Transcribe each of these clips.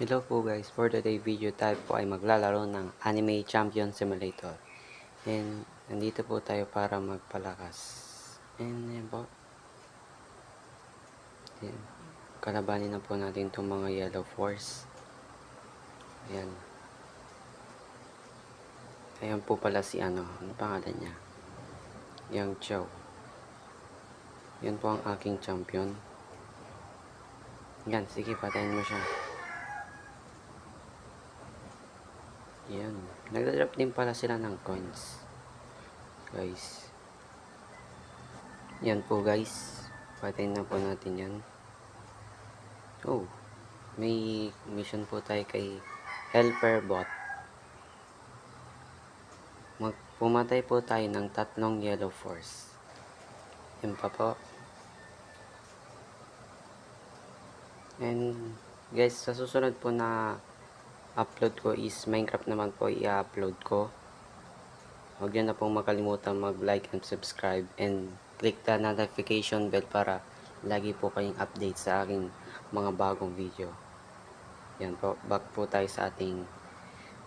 Hello po guys, for today video tayo po ay maglalaro ng Anime Champion Simulator. And nandito po tayo para magpalakas. And yan po. Yan. Kalabanin na po natin itong mga Yellow Force. Ayan. Ayan po pala si ano pangalan niya? Yang Chow. Yan po ang aking champion. Yan, sige patayin mo siya. Yan. Nagdadrop din pala sila ng coins. Guys. Yan po guys. Patayin na po natin yan. Oh, may mission po tayo kay Helper Bot. Pumatay po tayo ng 3 Yellow Force. Yan pa po. And guys, sa susunod po na upload ko is Minecraft naman po i-upload ko. Huwag nyo na pong makalimutan mag-like and subscribe and click the notification bell para lagi po kayong update sa aking mga bagong video. Yan po, back po tayo sa ating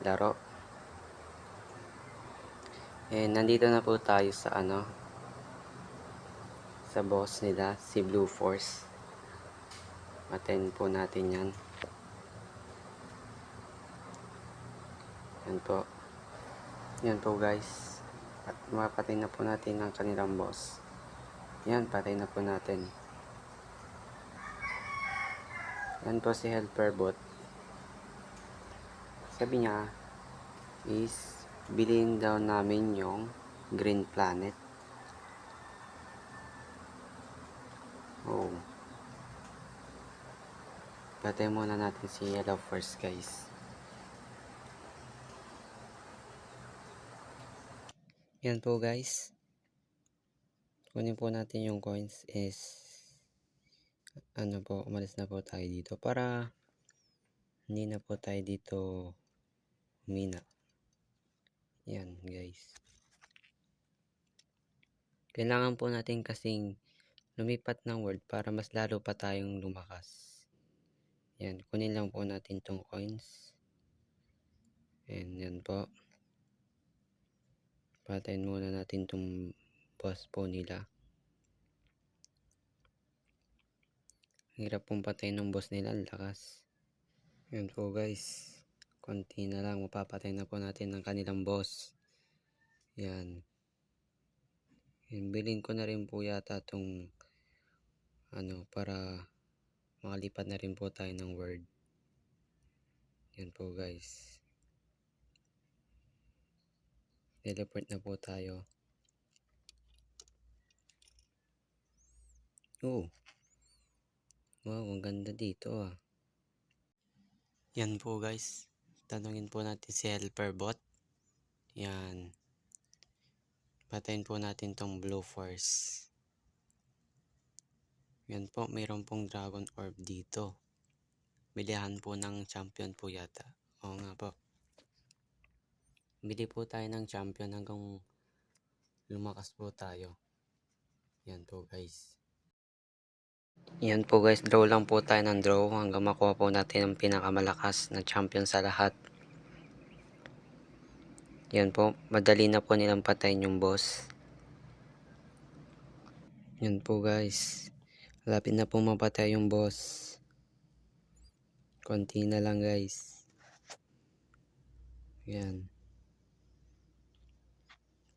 laro. And nandito na po tayo sa sa boss nila, si Blue Force. Patayin po natin yan. Yan po. Yan po guys. At mapatay na po natin ang kanilang boss. Yan, patay na po natin. Yan po si Helper Bot. Sabi niya is bilhin daw namin yung Green Planet. Oh. Patay muna natin si Yellow first guys. Yan po guys. Kunin po natin yung coins is umalis na po tayo dito para hindi na po tayo dito humina. Yan guys. Kailangan po natin kasing lumipat ng world para mas lalo pa tayong lumakas. Yan, kunin lang po natin tong coins. And yan po. Patayin muna natin tong boss po nila. Hirap pong patayin ng boss nila, lakas. Yan po guys. Konti na lang, mapapatay na po natin ang kanilang boss. Yan. Bilhin ko na rin po yata tong para makalipat na rin po tayo ng world. Yan po guys. Teleport na po tayo. Oh. Wow, ang ganda dito ah. Yan po guys. Tanungin po natin si Helper Bot. Yan. Patayin po natin tong Blue Force. Yan po, mayroon pong Dragon Orb dito. Bilihan po ng champion po yata. Oo nga po. Bili po tayo ng champion hanggang lumakas po tayo. Yan po guys. Yan po guys, draw lang po tayo ng draw hanggang makuha po natin ang pinakamalakas na champion sa lahat. Yan po, madali na po nilang patayin yung boss. Yan po guys. Malapit na po mapatay yung boss. Konti na lang guys. Yan.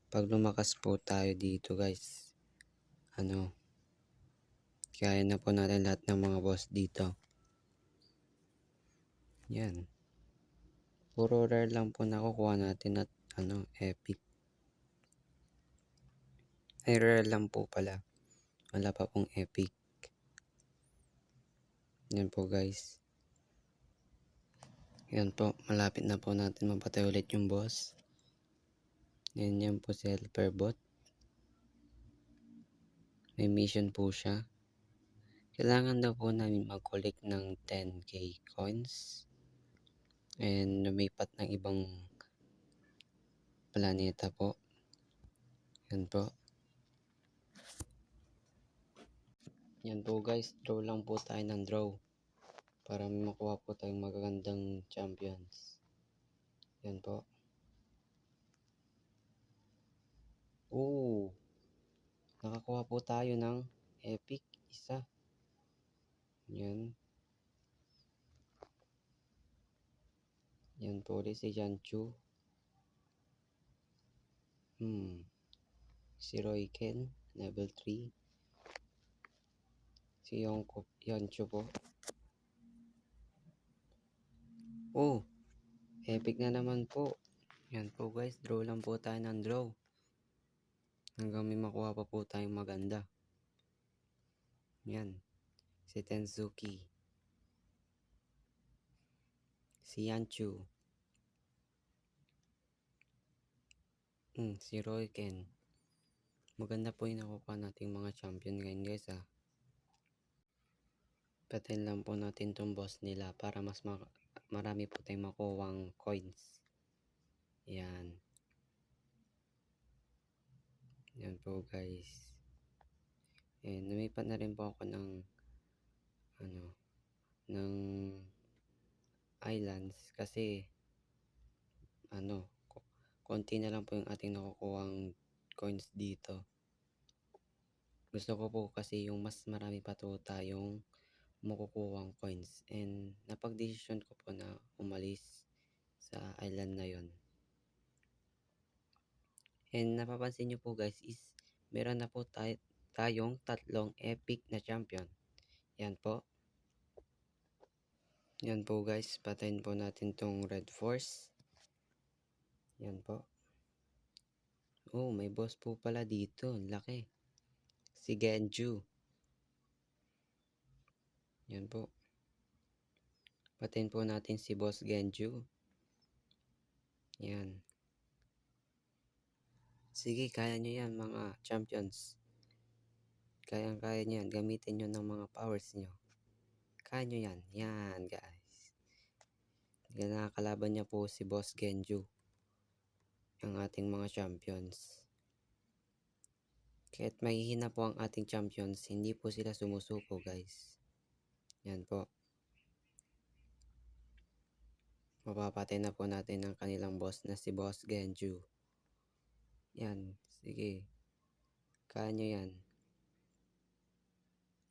Pag lumakas po tayo dito guys, kaya na po natin lahat ng mga boss dito. Yan. Puro rare lang po nakukuha natin at epic. Ay, rare lang po pala. Wala pa pong epic. Yan po guys. Yan po, malapit na po natin mapatay ulit yung boss. Yan po si Helper Bot. May mission po siya. Kailangan daw po namin mag-collect ng 10k coins. And lumipat ng ibang planeta po. Yan po. Yan po guys, draw lang po tayo ng draw. para makuha po tayong magagandang champions. Yan po. Oo, nakakuha po tayo ng epic isa. Yan. Yan po ulit si Yanchu. Si Royken, level 3. Si Yanchu po. Oh, epic na naman po. Yan po guys, draw lang po tayo ng draw. Hanggang may makuha pa po tayong maganda. Yan. Si Tensuki. Si Yanchu. Si Royken. Maganda po yung nakukuha nating mga champion ngayon guys ah. Patayin lang po natin tong boss nila para mas marami po tayong makuwang coins. Yan. Yan po guys. And lumipat na rin po ako ng ng islands kasi konti na lang po yung ating nakukuhang coins dito. Gusto ko po kasi yung mas marami pa to tayong makukuhang coins, and napag-desisyon ko po na umalis sa island na yon. And napapansin nyo po guys is meron na po tayong tatlong epic na champion. Yan po. Yan po guys, patayin po natin tong Red Force. Yan po. Oh, may boss po pala dito. Laki. Si Genju. Yan po. Patayin po natin si Boss Genju. Yan. Sige, kaya nyo yan mga champions. Kaya nyo yan. Gamitin nyo ng mga powers nyo. Kaya nyo yan. Yan guys. Nakakalaban niya po si Boss Genju. Ang ating mga champions. Kahit mahihina po ang ating champions, hindi po sila sumusuko guys. Yan po. Mapapatay na po natin ang kanilang boss na si Boss Genju. Yan. Sige. Kaya nyo yan.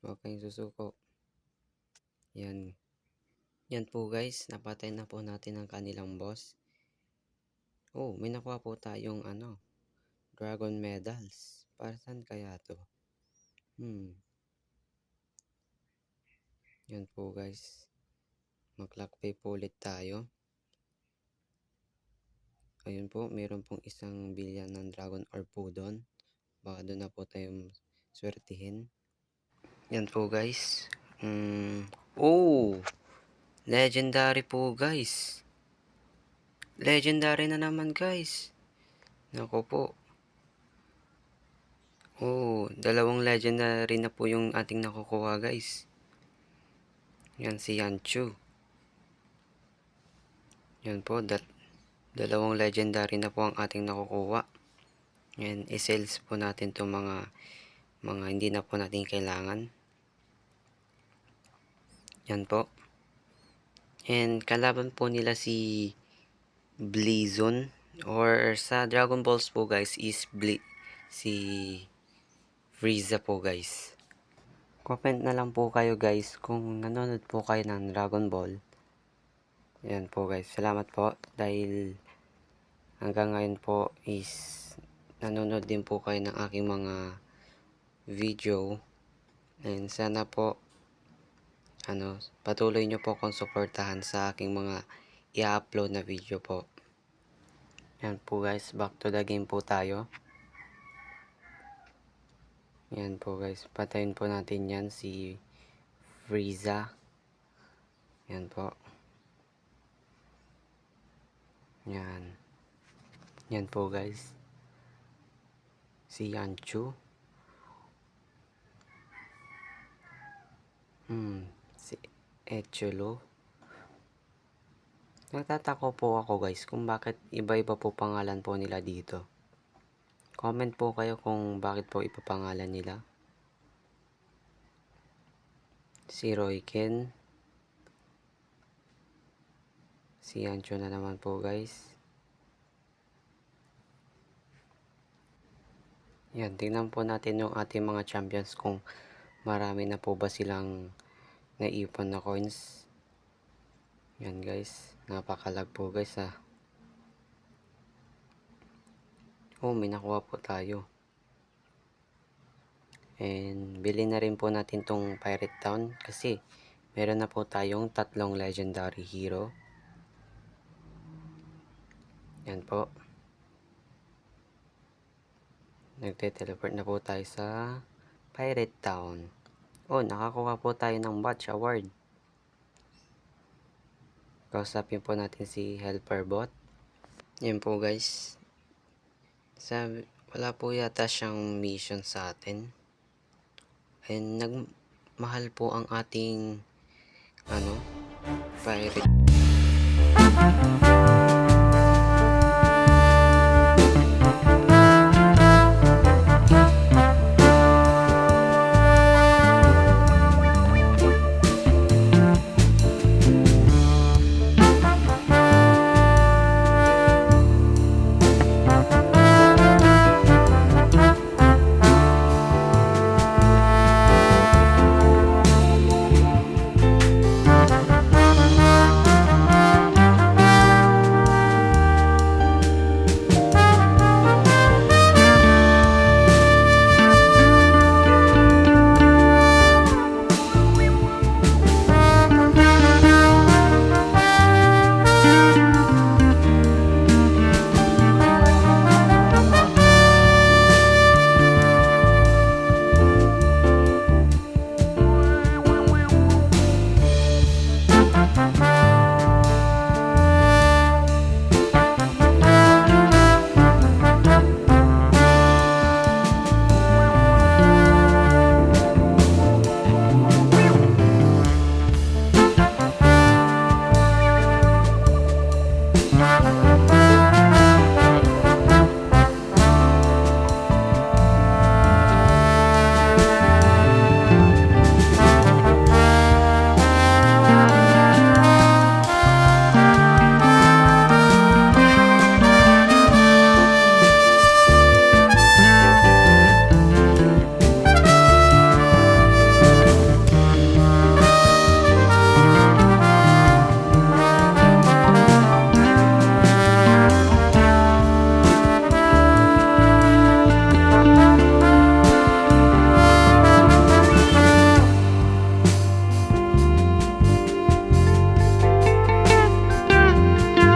Huwag kayong susuko. Yan. Yan po guys. Napatay na po natin ang kanilang boss. Oh, may nakuha po tayong Dragon medals. Para saan kaya to? Yan po guys. Mag-lock pay po ulit tayo. Ayun po, meron pong 1 billion ng Dragon Orb po doon. Baka doon na po tayong swertihin. Yan po guys. Oh! Legendary po guys. Legendary na naman guys. Nako po. Oh, 2 legendary na po yung ating nakukuha guys. Yan si Yanchu. Yan po, 2 legendary na po ang ating nakukuha. Yan, i-sales po natin itong mga hindi na po natin kailangan. Yan po. And kalaban po nila si Blazon, or sa Dragon Balls po guys is si Frieza po guys. Comment na lang po kayo guys kung nanonood po kayo ng Dragon Ball. Yan po guys. Salamat po dahil hanggang ngayon po is nanonood din po kayo ng aking mga video. And sana po patuloy nyo po akong suportahan sa aking mga i-upload na video po. Yan po guys. Back to the game po tayo. Yan po guys. Patayin po natin yan si Frieza. Yan po. Yan. Yan po guys. Si Yanchu. Si Echolo. Nagtataka po ako guys kung bakit iba-iba po pangalan po nila dito. Comment po kayo kung bakit po ipapangalan nila. Si Royken. Si Ancho na naman po guys. Yan, tingnan po natin yung ating mga champions kung marami na po ba silang naipon na coins. Yan guys, napakalag po guys ah. Oh, may nakuha po tayo. And bilhin na rin po natin tong Pirate Town kasi meron na po tayong 3 legendary hero. Yan po. Nagte-teleport na po tayo sa Pirate Town. Oh, nakakuha po tayo ng Batch Award. Kausapin po natin si Helper Bot. Yan po guys. Wala po yata siyang mission sa atin. And nagmahal po ang ating pirate.